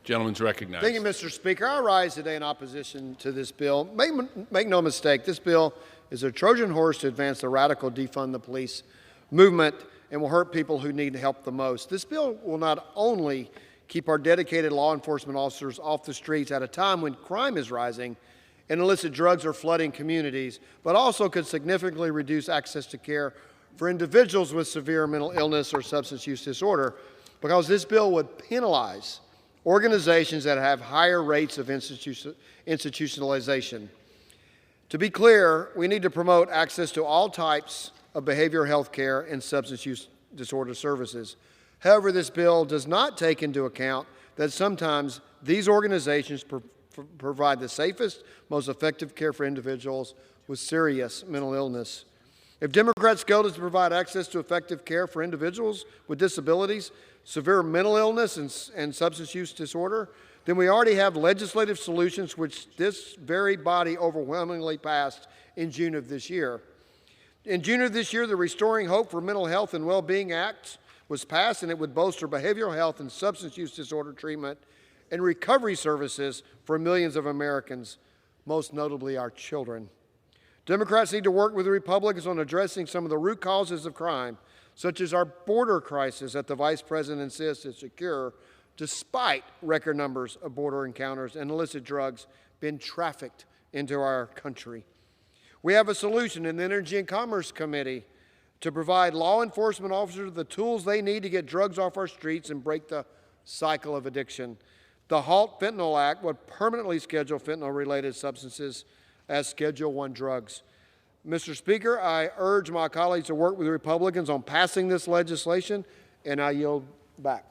Gentleman's recognized. Thank you, Mr. Speaker. I rise today in opposition to this bill. Make no mistake, this bill is a Trojan horse to advance the radical defund the police movement and will hurt people who need help the most. This bill will not only keep our dedicated law enforcement officers off the streets at a time when crime is rising and illicit drugs are flooding communities, but also could significantly reduce access to care for individuals with severe mental illness or substance use disorder, because this bill would penalize organizations that have higher rates of institutionalization. To be clear, we need to promote access to all types of behavioral health care and substance use disorder services. However, this bill does not take into account that sometimes these organizations provide the safest, most effective care for individuals with serious mental illness. If Democrats' goal is to provide access to effective care for individuals with disabilities, severe mental illness, and substance use disorder, then we already have legislative solutions which this very body overwhelmingly passed in June of this year. In June of this year, the Restoring Hope for Mental Health and Well-Being Act was passed, and it would bolster behavioral health and substance use disorder treatment and recovery services for millions of Americans, most notably our children. Democrats need to work with the Republicans on addressing some of the root causes of crime, such as our border crisis that the Vice President insists is secure, despite record numbers of border encounters and illicit drugs being trafficked into our country. We have a solution in the Energy and Commerce Committee to provide law enforcement officers the tools they need to get drugs off our streets and break the cycle of addiction. The HALT Fentanyl Act would permanently schedule fentanyl-related substances as Schedule I drugs. Mr. Speaker, I urge my colleagues to work with the Republicans on passing this legislation, and I yield back.